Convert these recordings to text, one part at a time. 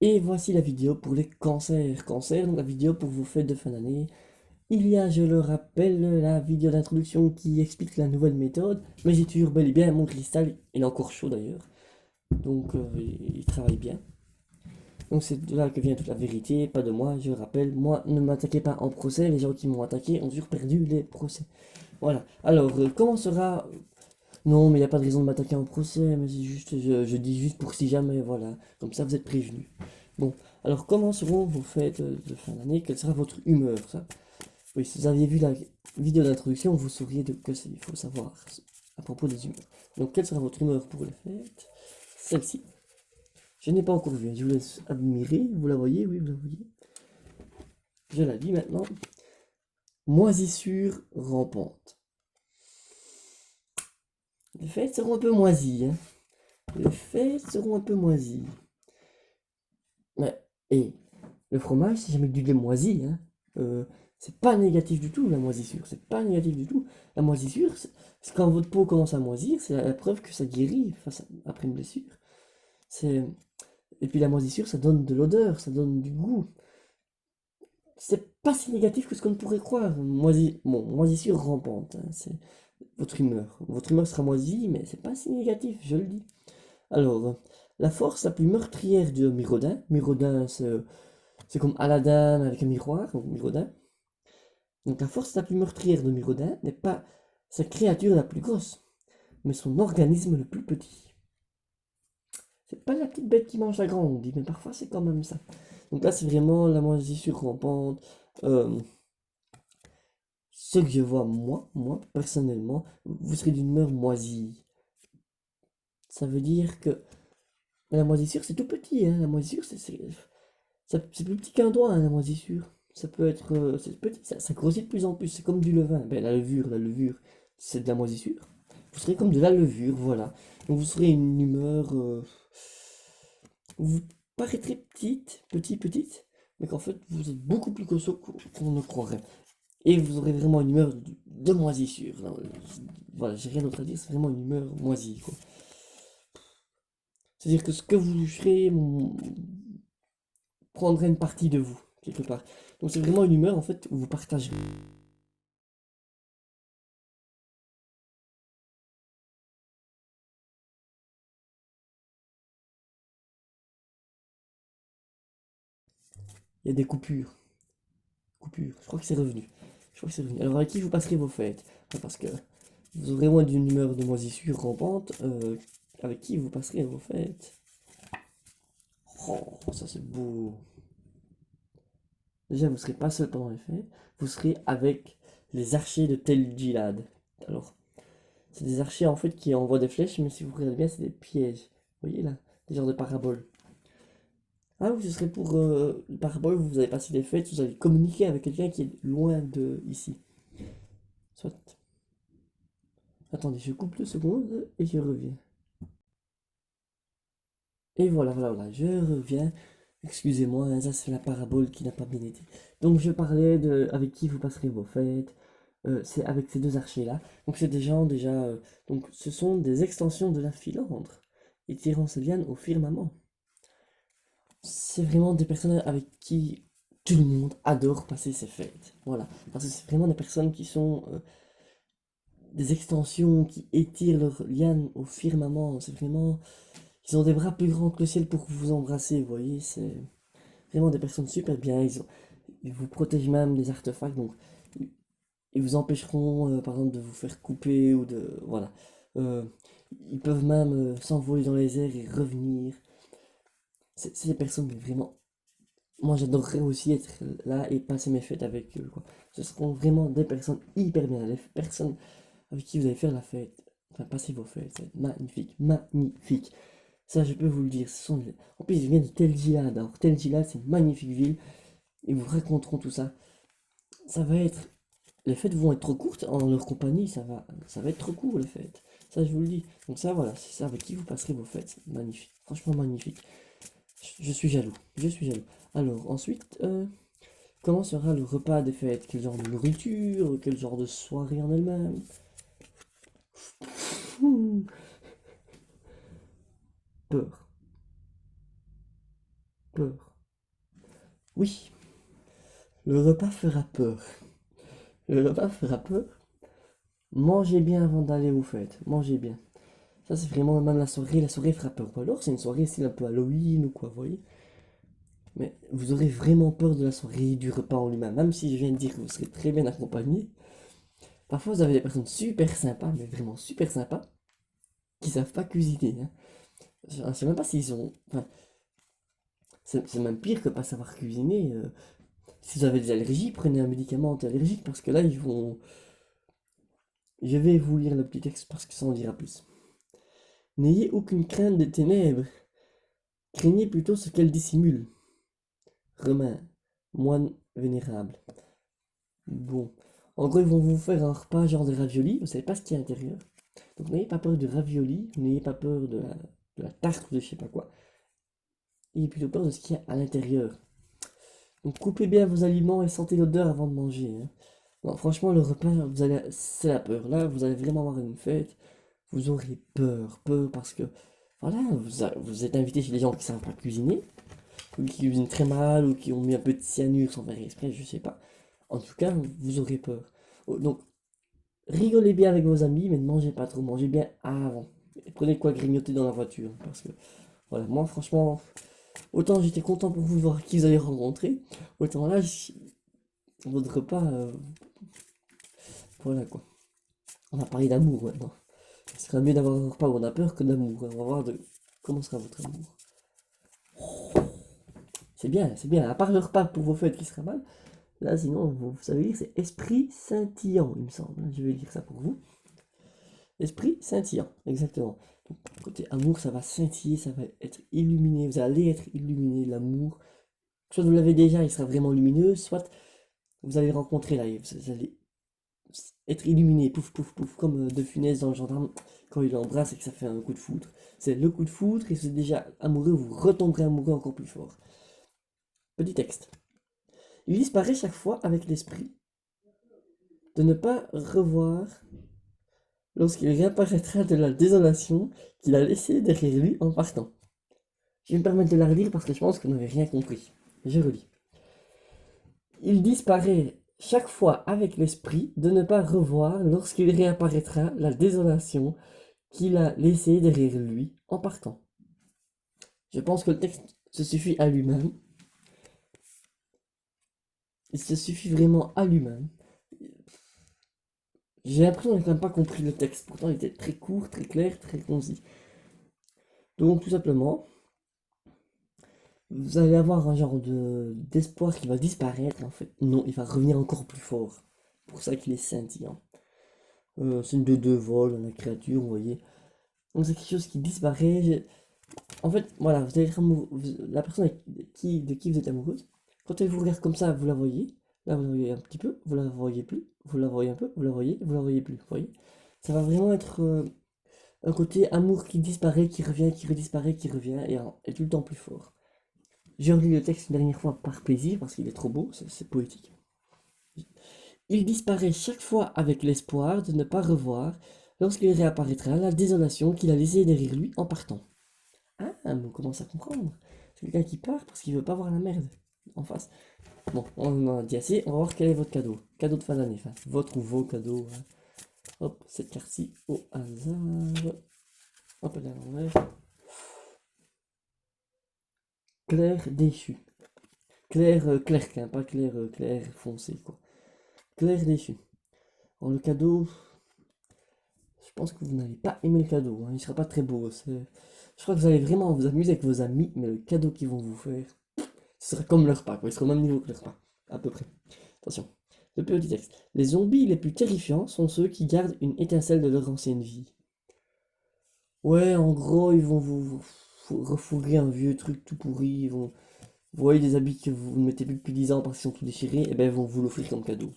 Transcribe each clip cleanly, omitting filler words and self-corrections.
Et voici la vidéo pour les cancers. Cancer, donc la vidéo pour vos fêtes de fin d'année. Il y a, je le rappelle, la vidéo d'introduction qui explique la nouvelle méthode. Mais j'ai toujours bel et bien mon cristal. Il est encore chaud d'ailleurs. Donc il travaille bien. Donc c'est de là que vient toute la vérité, pas de moi, je le rappelle. Moi, ne m'attaquez pas en procès. Les gens qui m'ont attaqué ont toujours perdu les procès. Voilà. Alors, comment sera... Non, mais il n'y a pas de raison de m'attaquer en procès, mais c'est juste, je dis juste pour si jamais, voilà. Comme ça, vous êtes prévenus. Bon, alors comment seront vos fêtes de fin d'année? Quelle sera votre humeur, ça? Oui, si vous aviez vu la vidéo d'introduction, vous sauriez de que il faut savoir à propos des humeurs. Donc, quelle sera votre humeur pour les fêtes? Celle-ci. Je n'ai pas encore vu, hein. Je vous laisse admirer. Vous la voyez? Oui, vous la voyez. Je la lis maintenant. Moisissure rampante. Les fêtes seront un peu moisies, hein. Les fêtes seront un peu moisies. Mais, et le fromage, c'est jamais que du lait moisi, hein. C'est pas négatif du tout, la moisissure. C'est pas négatif du tout. La moisissure, c'est quand votre peau commence à moisir, c'est la preuve que ça guérit après une blessure. C'est... Et puis la moisissure, ça donne de l'odeur, ça donne du goût. C'est pas si négatif que ce qu'on pourrait croire. Bon, moisissure rampante, hein, c'est votre humeur. Votre humeur sera moisie, mais c'est pas si négatif, je le dis. Alors, la force la plus meurtrière de Mirodin. Mirodin, c'est comme Aladdin avec un miroir, donc Mirodin. Donc la force la plus meurtrière de Mirodin n'est pas sa créature la plus grosse, mais son organisme le plus petit. C'est pas la petite bête qui mange la grande, on dit, mais parfois c'est quand même ça. Donc là, c'est vraiment la moisissure rampante. Euh, Ce que je vois, moi, personnellement, vous serez d'une humeur moisie. Ça veut dire que la moisissure, c'est tout petit, hein. La moisissure, c'est plus petit qu'un doigt, hein, la moisissure. Ça peut être, c'est petit, ça grossit de plus en plus. C'est comme du levain. Ben, la levure, c'est de la moisissure. Vous serez comme de la levure, voilà. Donc vous serez une humeur, vous paraîtrez petite, mais qu'en fait vous êtes beaucoup plus costaud qu'on ne croirait. Et vous aurez vraiment une humeur de moisissure. Non, voilà, j'ai rien d'autre à dire, c'est vraiment une humeur moisie, quoi. C'est-à-dire que ce que vous ferez prendrait une partie de vous, quelque part. Donc c'est vraiment une humeur, en fait, où vous partagerez. Il y a des coupures. Coupures. Je crois que c'est revenu. Je crois que c'est revenu. Alors avec qui vous passerez vos fêtes? Parce que vous aurez moins d'une humeur de moisissure rampante. Avec qui vous passerez vos fêtes? Oh, ça c'est beau. Déjà, vous serez pas seul pendant les fêtes. Vous serez avec les archers de Tel Gilad. Alors, c'est des archers en fait qui envoient des flèches, mais si vous regardez bien, c'est des pièges. Vous voyez là? Des genres de paraboles. Ah oui, ce serait pour le parabole, vous avez passé des fêtes, vous allez communiquer avec quelqu'un qui est loin de ici. Soit. Attendez, je coupe 2 secondes et je reviens. Et voilà, je reviens. Excusez-moi, hein, ça c'est la parabole qui n'a pas bien été. Donc je parlais de avec qui vous passerez vos fêtes. C'est avec ces deux archers-là. Donc c'est des gens déjà. Donc ce sont des extensions de la filandre. Et tirant ses lianes au firmament. C'est vraiment des personnes avec qui tout le monde adore passer ses fêtes. Voilà. Parce que c'est vraiment des personnes qui sont des extensions, qui étirent leurs lianes au firmament. C'est vraiment. Ils ont des bras plus grands que le ciel pour vous embrasser, vous voyez. C'est vraiment des personnes super bien. Ils vous protègent même des artefacts. Donc ils vous empêcheront, par exemple, de vous faire couper ou de. Voilà. Euh, Ils peuvent même s'envoler dans les airs et revenir. C'est des personnes mais vraiment. Moi, j'adorerais aussi être là et passer mes fêtes avec eux, quoi. Ce seront vraiment des personnes hyper bien, des personnes avec qui vous allez faire la fête. Enfin, passer vos fêtes, c'est magnifique, magnifique. Ça, je peux vous le dire. En plus, ils viennent de Tel Gilad. Alors, Tel Gilad, c'est une magnifique ville. Ils vous raconteront tout ça. Ça va être Les fêtes vont être trop courtes en leur compagnie, ça va être trop court les fêtes. Ça, je vous le dis. Donc ça, voilà, c'est ça avec qui vous passerez vos fêtes. C'est magnifique, franchement magnifique. Je suis jaloux, je suis jaloux. Alors ensuite, comment sera le repas des fêtes? Quel genre de nourriture? Quel genre de soirée en elle-même? Peur. peur. Oui, le repas fera peur. Le repas fera peur. Mangez bien avant d'aller aux fêtes. Mangez bien. Ça, c'est vraiment même la soirée fera peur. Ou alors, c'est une soirée style un peu Halloween ou quoi, vous voyez. Mais vous aurez vraiment peur de la soirée, du repas en lui-même. Même si je viens de dire que vous serez très bien accompagné. Parfois, vous avez des personnes super sympas, mais vraiment super sympas, qui savent pas cuisiner, hein. Je sais même pas s'ils ont. Enfin, c'est même pire que pas savoir cuisiner. Si vous avez des allergies, prenez un médicament anti-allergique parce que là, ils vont. Je vais vous lire le petit texte parce que ça en dira plus. N'ayez aucune crainte des ténèbres, craignez plutôt ce qu'elles dissimulent. Romain, moine vénérable. Bon, en gros, ils vont vous faire un repas genre de ravioli, vous savez pas ce qu'il y a à l'intérieur. Donc n'ayez pas peur du ravioli, n'ayez pas peur de la tarte ou de je sais pas quoi. Ayez plutôt peur de ce qu'il y a à l'intérieur. Donc coupez bien vos aliments et sentez l'odeur avant de manger, hein. Non, franchement, le repas, c'est la peur. Là, vous allez vraiment avoir une fête. Vous aurez peur parce que, voilà, vous êtes invité chez des gens qui savent pas cuisiner, ou qui cuisinent très mal, ou qui ont mis un peu de cyanure sans faire exprès, je sais pas. En tout cas, vous aurez peur. Oh, donc, rigolez bien avec vos amis, mais ne mangez pas trop, mangez bien avant. Et prenez quoi grignoter dans la voiture, parce que, voilà, moi, franchement, autant j'étais content pour vous de voir qui vous allez rencontrer, autant là, votre repas, voilà quoi. On va parler d'amour maintenant. Ce serait mieux d'avoir un repas où on a peur que d'amour. On va voir comment sera votre amour. C'est bien, c'est bien. À part le repas pour vos fêtes qui sera mal, là sinon, vous savez lire, c'est esprit scintillant, il me semble. Je vais lire ça pour vous. Esprit scintillant, exactement. Donc, côté amour, ça va scintiller, ça va être illuminé. Vous allez être illuminé, l'amour. Soit vous l'avez déjà, il sera vraiment lumineux, soit vous allez rencontrer là, vous allez être illuminé, pouf, pouf, pouf, comme De Funès dans Le Gendarme, quand il l'embrasse et que ça fait un coup de foudre. C'est le coup de foudre, et si vous êtes déjà amoureux, vous retomberez amoureux encore plus fort. Petit texte. Il disparaît chaque fois avec l'esprit de ne pas revoir lorsqu'il réapparaîtra de la désolation qu'il a laissée derrière lui en partant. Je vais me permettre de la relire parce que je pense que vous n'avez rien compris. Je relis. Il disparaît chaque fois avec l'esprit de ne pas revoir lorsqu'il réapparaîtra la désolation qu'il a laissée derrière lui en partant. Je pense que le texte se suffit à lui-même. Il se suffit vraiment à lui-même. J'ai l'impression qu'on n'a quand même pas compris le texte. Pourtant, il était très court, très clair, très concis. Donc, tout simplement, vous allez avoir un genre d'espoir qui va disparaître. En fait, non, il va revenir encore plus fort. C'est pour ça qu'il est scintillant. C'est une de deux vols, la créature, vous voyez. Donc, c'est quelque chose qui disparaît. En fait, voilà, vous allez être amoureux. La personne de qui vous êtes amoureuse, quand elle vous regarde comme ça, vous la voyez. Là, vous la voyez un petit peu, vous la voyez plus. Vous la voyez un peu, vous la voyez plus. Vous voyez? Ça va vraiment être un côté amour qui disparaît, qui revient, qui redisparaît, qui revient, et tout le temps plus fort. J'ai relu le texte une dernière fois par plaisir, parce qu'il est trop beau, c'est poétique. Il disparaît chaque fois avec l'espoir de ne pas revoir, lorsqu'il réapparaîtra, la désolation qu'il a laissée derrière lui en partant. Ah, on commence à comprendre. C'est quelqu'un qui part parce qu'il veut pas voir la merde en face. Bon, on en a dit assez, on va voir quel est votre cadeau. Cadeau de fin d'année, enfin, votre ou vos cadeaux, hein. Hop, cette carte-ci au hasard. Hop, là, l'envers. Claire déchu. Claire clair, hein, pas clair clair foncé, quoi. Claire déchu. Alors, le cadeau, je pense que vous n'allez pas aimer le cadeau, hein. Il sera pas très beau. Je crois que vous allez vraiment vous amuser avec vos amis, mais le cadeau qu'ils vont vous faire, ce sera comme le repas, quoi. Il sera au même niveau que le repas, à peu près. Attention. Le petit texte. Les zombies les plus terrifiants sont ceux qui gardent une étincelle de leur ancienne vie. Ouais, en gros, ils vont vous refourguer un vieux truc tout pourri. Vous voyez des habits que vous ne mettez plus depuis 10 ans parce qu'ils sont tout déchirés, et ben ils vont vous l'offrir comme cadeau.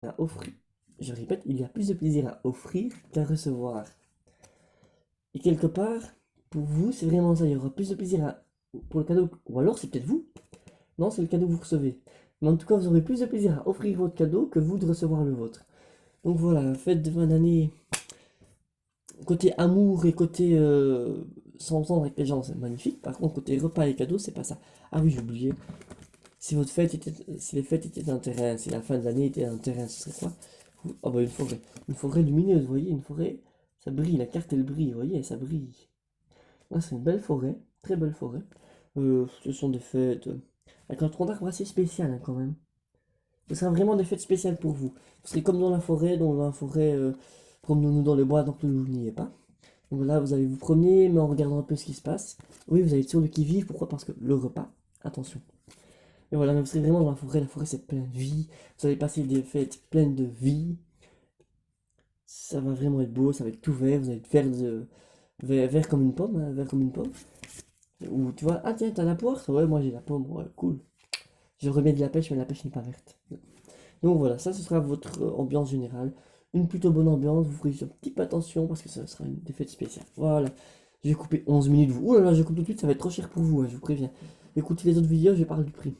À offrir. Je répète, il y a plus de plaisir à offrir qu'à recevoir. Et quelque part, pour vous, c'est vraiment ça. Il y aura plus de plaisir pour le cadeau. Ou alors, c'est peut-être vous. Non, c'est le cadeau que vous recevez. Mais en tout cas, vous aurez plus de plaisir à offrir votre cadeau que vous de recevoir le vôtre. Donc voilà, fête de fin d'année, côté amour et côté s'entendre avec les gens, c'est magnifique. Par contre, côté repas et cadeaux, c'est pas ça. Ah oui, j'ai oublié. Si votre fête était, si les fêtes étaient un terrain, si la fin de l'année était un terrain, ce serait quoi? Oh bah une forêt. Une forêt lumineuse, vous voyez, une forêt, ça brille, la carte elle brille, vous voyez, ça brille. Là, c'est une belle forêt, très belle forêt. Ce sont des fêtes avec un tronc d'arbre assez spécial hein, quand même. Ce sera vraiment des fêtes spéciales pour vous. Vous serez comme dans la forêt, promenons-nous dans les bois donc que vous n'y êtes pas. Donc là, vous allez vous promener, mais en regardant un peu ce qui se passe. Oui, vous allez être sur le qui-vive, pourquoi? Parce que le repas, attention. Et voilà, mais vous serez vraiment dans la forêt c'est plein de vie. Vous allez passer des fêtes pleines de vie. Ça va vraiment être beau, ça va être tout vert, vous allez être vert comme une pomme, hein, vert comme une pomme. Ou tu vois, ah tiens, t'as la poire? Ouais, moi j'ai la pomme, ouais, cool. Je remets de la pêche, mais la pêche n'est pas verte. Donc voilà, ça ce sera votre ambiance générale. Une plutôt bonne ambiance, vous ferez un petit peu attention parce que ça sera une des fêtes spéciale. Voilà, je vais couper 11 minutes. Ouh là là, je coupe tout de suite, ça va être trop cher pour vous, hein, je vous préviens. Écoutez les autres vidéos, je parle du prix.